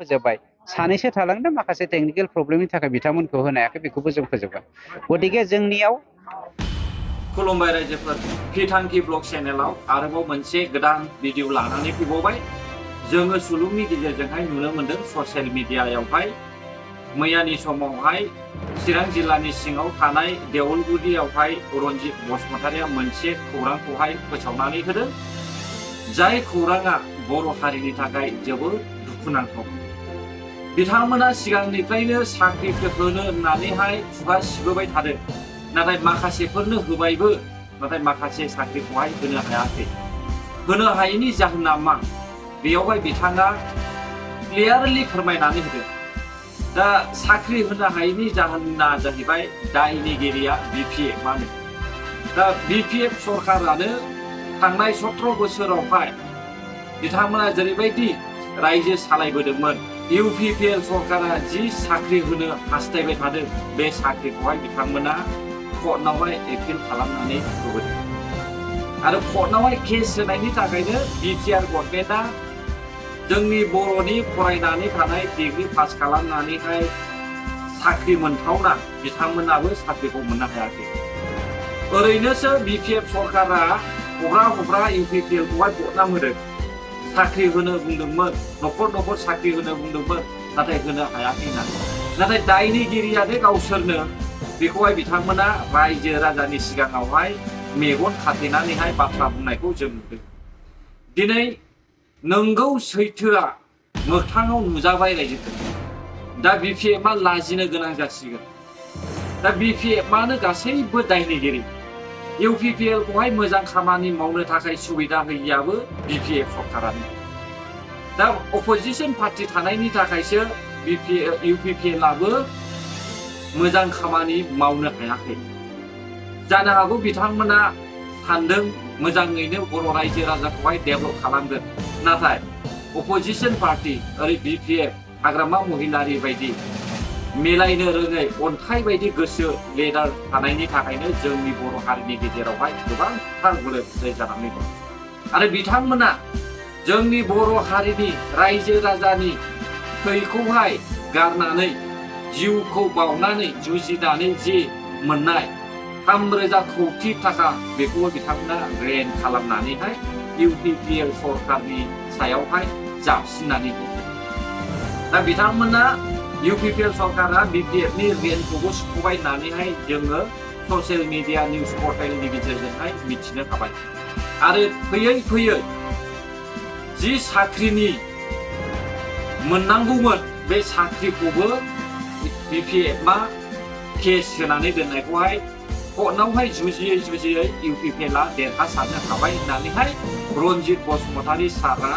फोजोबबाय सानैसो थालांदों माखासे टेक्निकेल प्रब्लेमनि थाखाय बिथांमोनखौ होनो हायाखै बेखौबो जों फोजोबगोन गतिके जोंनियाव खुलुमबाय रायजोफोर फिथांखि ब्लग चेनेलाव आरोबाव मोनसे गोदान भिडिअ लानानै फैबावबाय जोङो सुलुंनि गेजेरजोंहाय नुनो मोन्दों ससियेल मिडियायावहाय मैयानि समावहाय चिरां जिल्लानि सिङाव थानाय देउलगुरियावहाय रनजित बसुमतारिया मोनसे खौरांखौहाय फोसावनानै होदों जाय खौराङा बर' हारिनि थाखाय जोबोद दुखुनांथाव बिथांमोना सिगांनिफ्रायनो साख्रि होनो होननानैहाय खुगा सिबोबाय थादों नाथाय माखासेफोरनो होबायबो नाथाय माखासे साख्रिखौहाय होनो हायाखै होनो हायैनि जाहोना मा बेयावहाय बिथाङा क्लियारलि फोरमायनानै होदों दा साख्रि होनो हायैनि जाहोना जाहैबाय दायनिगिरिया बिपिएफआनो दा बिपिएफ सरकारानो थांनाय 17 बोसोरावहाय बिथांमोना जेरैबायदि रायजो सालायबोदोंमोन इउपिपिएल सरकारा जि साख्रि होनो हास्थायबाय थादों बे साख्रिखौहाय बिथांमोना कर्टआवहाय एपिल खालामनानै होबोदों आरो कर्टआवहाय केस होनायनि थाखायनो बिटिआर गभर्नमेन्टआ जोंनि बर'नि फरायनानै थानाय डिग्री पास खालामनानैहाय साख्रि मोनथावना बिथांमोनाबो साख्रिखौ मोननो हायाखै ओरैनोसो बिपिएफ सरकारा हब्रा इउपिपिएलखौहाय बदनाम होदों साख्रि होनो बुंदोंमोन न'खर साख्रि होनो बुंदोंमोन नाथाय होनो हायाखै होननानै नाथाय दायनिगिरियानो गावसोरनो बेखौहाय बिथांमोना रायजो राजानि सिगाङावहाय मेगन खाथेनानैहाय बाथ्रा बुंनायखौ जों नुदों दिनै नंगौ सैथोआ मोगथाङाव नुजाबाय रायजोफोर दा बिपिएफआ लाजिनो गोनां जासिगोन दा बिपिएफआनो गासैबो दायनिगिरि इउपिपिएलखौहाय मोजां खामानि मावनो थाखाय सुबिदा होयियाबो बिपिएफ सरकारानो दा अपोजिशन पार्टी थानायनि थाखायसो इउपिपिएलआबो मोजां खामानि मावनो हायाखै जानो हागौ बिथांमोना सानदों मोजाङैनो बर' रायजो राजाखौहाय डेभेलप खालामगोन नाथाय अपोजिशन पार्टी ओरै बिपिएफ हाग्रामा महिलारि बायदि मिलायनो रोङै अन्थाइ बायदि गोसो लेदार थानायनि थाखायनो जोंनि बर' हारिनि गेजेरावहाय गोबांथार गुलाय गुजाय जानानै दं आरो बिथांमोना जोंनि बर' हारिनि रायजो राजानि थैखौहाय गारनानै जिउखौ बावनानै जुजिनानै जे मोननाय 3,000 कोटि थाखा बेखौबो बिथांमोना रेन खालामनानैहाय इउपिपिएल सरकारनि सायावहाय जाबसिननानै दं दा बिथांमोना इउपिपिएल सरकारा बिपिएफनि रेनखौबो सुख'बाय होननानैहाय जोङो ससियेल मिडिया निउस पर्टेलनि गेजेरजोंहाय मिथिनो हाबाय आरो फैयै जि साख्रिनि मोननांगौमोन बे साख्रिखौबो बिपिएफआ केस होनानै दोननायखौहाय कर्टआवहाय जुजियै इउपिपिएलआ देरहासारनो हाबाय होननानैहाय रनजित बसुमतारि सारा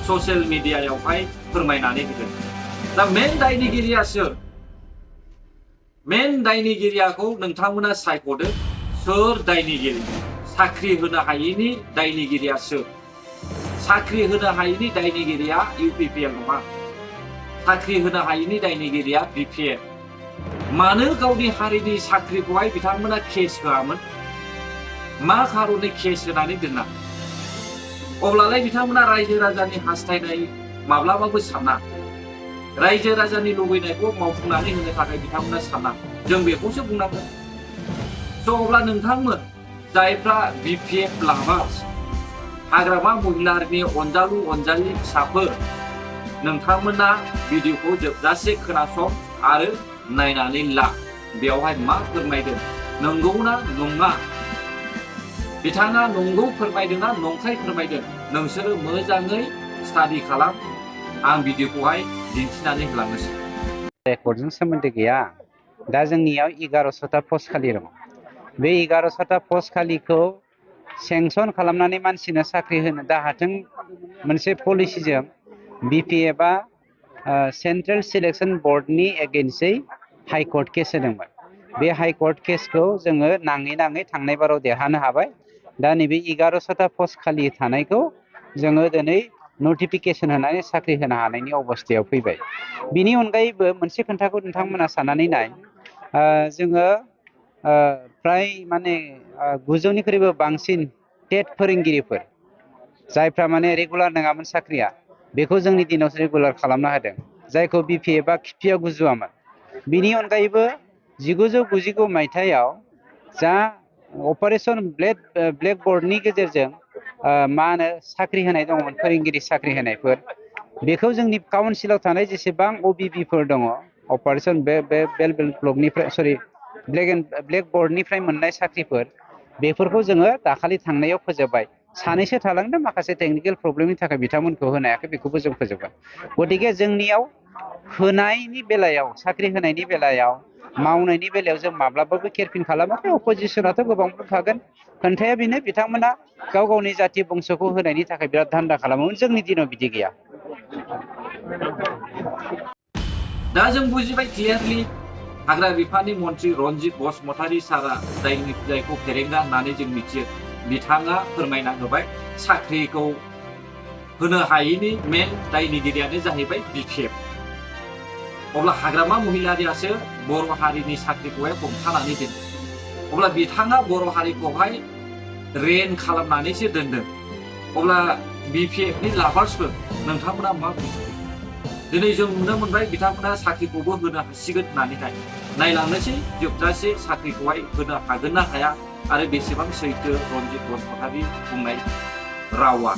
ससियेल मिडियायावहाय फोरमायनानै होदों दा मेन दायनिगिरियाखौ नोंथांमोना सायख'दो सोर दायनिगिरि साख्रि होनो हायैनि दायनिगिरिया सोर साख्रि होनो हायैनि दायनिगिरिया इउपिपिएल नङा साख्रि होनो हायैनि दायनिगिरिया बिपिएफ मानो गावनि हारिनि साख्रिखौहाय बिथांमोना केस होआमोन मा खारनै केस होनानै दोनना अब्लालाय बिथांमोना रायजो राजानि हास्थायनाय माब्लाबाबो साना रायजो राजानि लुबैनायखौ मावफुंनानै होनो थाखाय बिथांमोना साना जों बेखौसो बुंनांगोन अब्ला नोंथांमोन जायफ्रा बिपिएफ लाभार्स हाग्रामा महिलारिनि अनजालु अनजालि फिसाफोर नोंथांमोना भिडिअखौ जोबजासे खोनासं आरो नायनानै ला बेवहाय मा फोरमायदों नंगौना नङा बिथाङा नंगौ फोरमायदोंना नंखाय फोरमायदों नोंसोरो मोजाङै स्टाडि खालाम आं भिडिअखौहाय दिन्थिनानै होलांनोसै रेकर्डजों सोमोन्दो गैया दा जोंनियाव 1100टा पस्ट खालि दङ बे 1100टा पस्ट खालिखौ सेंसन खालामनानै मानसिनो साख्रि होनो दा हाथों मोनसे पलिसिजों बिपिएफआ सेन्ट्रेल सिलेक्शन बर्डनि एगेन्स्टै हाइकर्ट केस होदोंमोन बे हाइकर्ट केसखौ जोङो नाङै थांनाय बाराव देरहानो हाबाय दा नैबे 1100टा पस्ट खालि थानायखौ जोङो दिनै नटिफिकेसन होनानै साख्रि होनो हानायनि अबस्थायाव फैबाय बिनि अनगायैबो मोनसे खोथाखौ नोंथांमोना साननानै नाय जोङो प्राय माने 900निख्रुइबो बांसिन टेट फोरोंगिरिफोर जायफ्रा माने रेगुलार नङामोन साख्रिया बेखौ जोंनि दिनाव रेगुलार खालामना होदों जायखौ बिपिए बा खिफिया गुजुवामोन। बिनि अनगायैबो 1999 मायथाइयाव जा अपारेशन ब्लेकबर्डनि गेजेरजों मा होनो साख्रि होनाय दङमोन, फोरोंगिरि साख्रि होनायफोर, बेखौ जोंनि काउन्सिलाव थानाय जेसेबां अबिबिफोर दङ अपारेशन ब्लेकबर्डनिफ्राय मोननाय साख्रिफोर, बेफोरखौ जोङो दाखालि थांनायाव फोजोबबाय। सानैसो थालांदों, माखासे टेकनिकेल प्रब्लेमनि थाखाय बिथांमोनखौ होनो हायाखै, बेखौबो जों फोजोबबाय। गतिके जोंनियाव होनायनि बेलायाव, साख्रि होनायनि बेलायाव, मावनायनि बेलायाव जों माब्लाबाबो केयारफिन खालामाखै। अपोजिसनाथ' गोबां बुंखागोन, खोन्थाया बेनो बिथांमोना गाव गावनि जाथि बंस'खौ होनायनि थाखाय बिराद धान्दा खालामोमोन। जोंनि दिनाव बिदि गैया। दा जों बुजिबाय क्लियारलि हाग्रा बिफाननि मन्त्रि रन्जित बसुमतारी सारा जायखौ फेरेंगा होननानै जों मिथियो, बिथाङा फोरमायना होबाय साख्रिखौ होनो हायैनि मेन दायनिगिरियानो जाहैबाय बिपिएफ। अब्ला हाग्रामा महिलारियासो बर' हारिनि साख्रिखौहाय हमथानानै दोनो। अब्ला बिथाङा बर' हारिखौहाय रेन खालामनानैसो दोनदों। अब्ला बिपिएफनि लाभार्सफोर नोंथांमोना मा बुजियो? दिनै जों नुनो मोनबाय बिथांमोना साख्रिखौबो होनो हासिगोन होननानैहाय। नायलांनोसै जोबजासे साख्रिखौहाय होनो हागोन ना हाया, आरो बेसेबां सैथो रन्जित बसुमतारी बुंनाय रावा।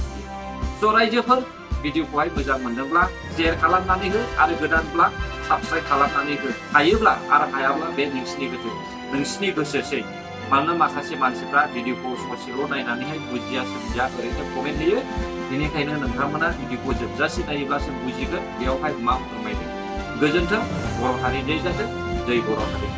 स' रायजोफोर, भिडिअखौहाय मोजां मोनदोंब्ला शेयार खालामनानै हो, आरो गोदानब्ला साबस्क्राइब खालामनानै हो। हायोब्ला आरो हायाब्ला बे नोंसिनि गोसोसै। मानोना माखासे मानसिफ्रा भिडिअखौ ससेल' नायनानैहाय बुजिया सोमजिया ओरैनो कमेन्ट होयो। बेनिखायनो नोंथांमोना भिडिअखौ जोबजासे नायोब्लासो बुजिगोन बेयावहाय मा फोरमायदों। गोजोन्थों। बर' हारि जै जाथों, जै बर' हारि।